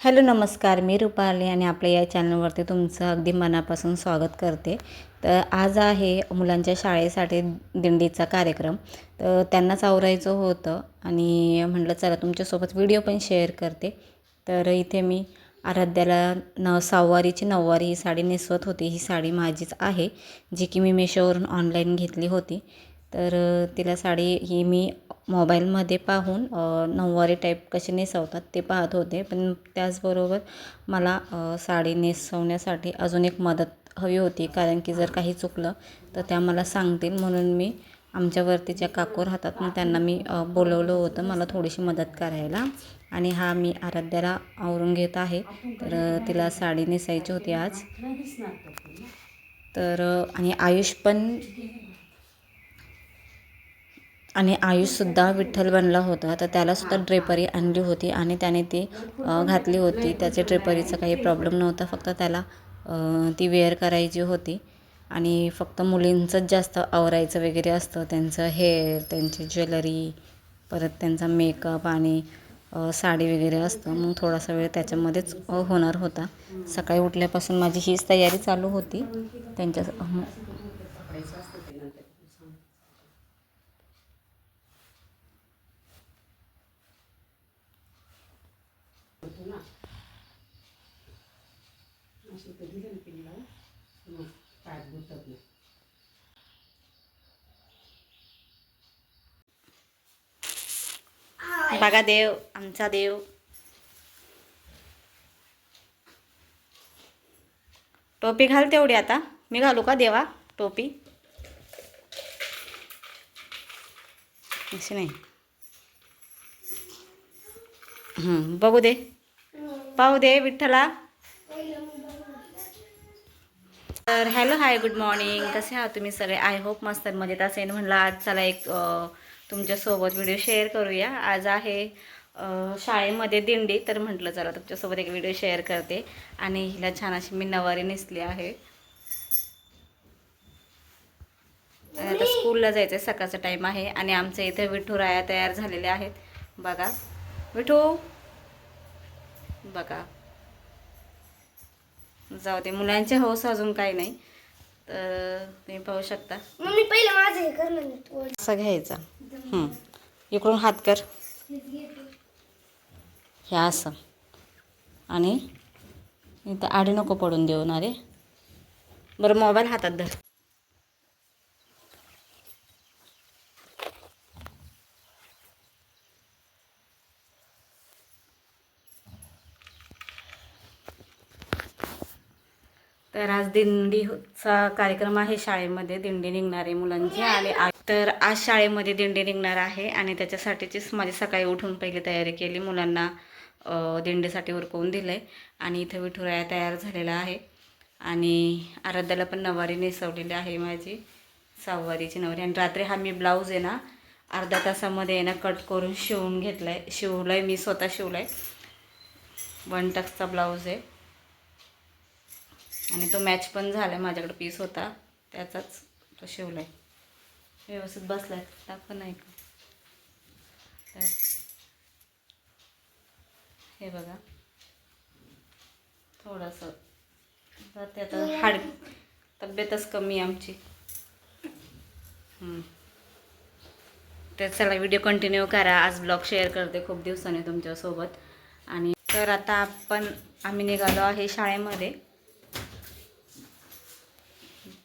Hello नमस्कार, मी रुपाली आणि आपल्या या चॅनलवरती तुमचं अगदी मनापासून स्वागत करते. तर आज आहे मुलांच्या शाळेसाठी दिंडीचा कार्यक्रम. तर त्यांनाच आवरायचं होतं आणि म्हटलं चला तुमच्यासोबत व्हिडिओ पण शेअर करते. तर इथे मी आराध्याला सहावारीची नऊवारी ही साडी नेसवत होती. ही साडी माझीच आहे, जी की मी मेशोवरून ऑनलाईन घेतली होती. तर तिला साडी ही मी मोबाईलमध्ये पाहून नऊवारी टाईप कशी नेसवतात ते पाहत होते. पण त्याचबरोबर मला साडी नेसवण्यासाठी अजून एक मदत हवी होती, कारण की जर काही चुकलं तर त्या मला सांगतील. म्हणून मी आमच्यावरतीच्या काकू राहतात ना, त्यांना मी बोलवलं होतं मला थोडीशी मदत करायला. आणि हा मी आराध्याला आवरून घेत आहे. तर तिला साडी नेसायची होती आज. तर आयुषसुद्धा विठ्ठल बनला होता, तर त्यालासुद्धा ड्रेपरी आणली होती आणि त्याने ती घातली होती. त्याचे ड्रेपरीचा काही प्रॉब्लेम नव्हता, फक्त त्याला ती वेअर करायची होती. आणि फक्त मुलींचंच जास्त आवरायचं वगैरे असतं, त्यांचं हेअर, त्यांची ज्वेलरी, परत त्यांचा मेकअप आणि साडी वगैरे असतं. मग थोडासा वेळ त्याच्यामध्येच होणार होता. सकाळी उठल्यापासून माझी हीच तयारी चालू होती त्यांच्या. बघा देव, आमचा देव. टोपी घाल तेवढी. आता मी घालू का देवा टोपी? अशी नाही. बघू दे, पाहू दे विठ्ठला. तर हॅलो, हाय, गुड मॉर्निंग. कसे आहात तुम्ही सगळे? आय होप मस्त मजेत असेल. म्हणलं आज चला एक तुमच्यासोबत व्हिडिओ शेअर करूया. आज आहे शाळेमध्ये दिंडी, तर म्हटलं चला तुमच्यासोबत एक व्हिडिओ शेअर करते. आणि हिला छान अशी मी नवारी नेसली आहे. आता स्कूलला जायचं आहे, सकाळचा टाईम आहे. आणि आमच्या इथे विठुराया तयार झालेले आहेत. बघा विठू, बघा. जाऊ दे, मुलांचे हौस अजून काही नाही. तर तुम्ही पाहू शकता. मम्मी पहिलं माझं हे कर ना. असं घ्यायचा. इकडून हात कर, ह्या असं. आणि इथं आडी नको पडून देऊ ना रे. बरं, मोबाईल हातात धर. तर आज दिंडीचा कार्यक्रम आहे शाळेमध्ये. दिंडी निघणार आहे मुलांची. आणि तर आज शाळेमध्ये दिंडी निघणार आहे आणि त्याच्यासाठीचीच माझी सकाळी उठून पहिली तयारी केली. मुलांना दिंडीसाठी उरकवून दिलं आहे. आणि इथं विठुराया तयार झालेला आहे. आणि आराध्याला पण नवारी नेसवलेली आहे माझी, सहावारीची नवारी. आणि रात्री हा मी ब्लाऊज आहे ना अर्ध्या तासामध्ये आहे ना कट करून शिवलं आहे मी, स्वतः शिवलं आहे. 1 टक्सचा ब्लाऊज आहे आणि तो मॅच पण झाला आहे. माझ्याकडे पीस होता त्याचाच तो शिवला आहे. व्यवस्थित बसला आहे, दाखव नाही का? तर हे बघा, थोडंसं ते आता तब्येतच कमी आमची. तर चला व्हिडिओ कंटिन्यू करा. आज ब्लॉग शेअर करते खूप दिवसांनी तुमच्यासोबत. आणि तर आता आम्ही निघालो आहे शाळेमध्ये.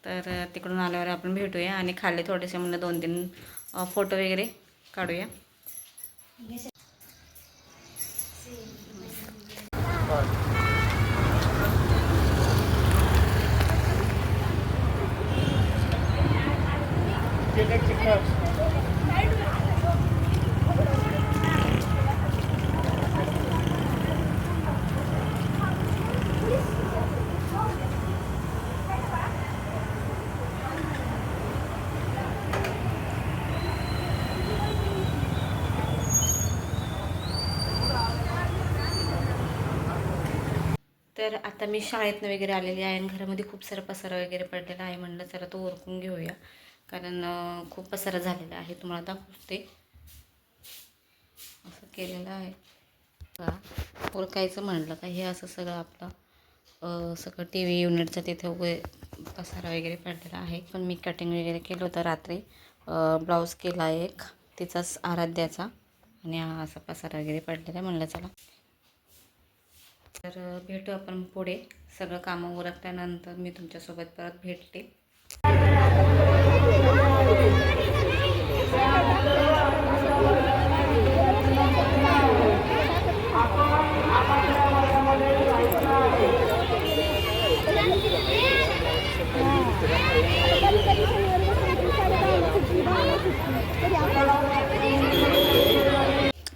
तर तिकडून आल्यावर आपण भेटूया आणि खाली थोडेसे म्हणलं 2-3 फोटो वगैरे काढूया. तर आता मी शाळेतनं वगैरे आलेली आहे आणि घरामध्ये खूप सारा पसारा वगैरे पडलेला आहे. म्हणलं चला तो उरकून घेऊया, कारण खूप पसारा झालेला आहे. तुम्हाला दाखवते, असं केलेलं आहे. उरकायचं म्हटलं का हे असं सगळं आपलं सगळं टी व्ही युनिटचं तिथे पसारा वगैरे पडलेला आहे. पण मी कटिंग वगैरे केलं होतं रात्री. ब्लाऊज केला एक तिचाच आराध्याचा आणि हा असा पसारा वगैरे पडलेला आहे. म्हणलं चला तर भेटू आपण पुढे. सगळं कामं उरकल्यानंतर मी तुमच्यासोबत परत भेटते.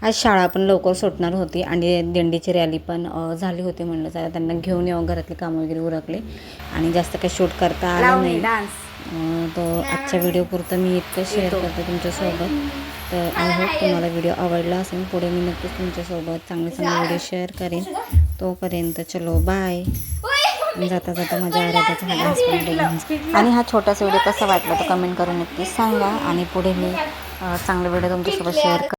आज शाळा पण लवकर सुटणार होती आणि दिंडीची रॅली पण झाली होती. म्हणलं जरा त्यांना घेऊन यावं, घरातली कामं वगैरे उरकले आणि जास्त काही शूट करता आलं नाही. तर आजच्या व्हिडिओ पुरतं मी इतकं शेअर करते तुमच्यासोबत. तर आय होप तुम्हाला व्हिडिओ आवडला असेल. पुढे मी नक्कीच तुमच्यासोबत चांगले चांगले व्हिडिओ शेअर करेन. तोपर्यंत चलो बाय. जाता जाता माझ्या आराध्याचा हा डान्स पण बघून आणि हा छोटासा व्हिडिओ कसा वाटला तर कमेंट करून नक्कीच सांगा. आणि पुढे मी चांगले व्हिडिओ तुमच्यासोबत शेअर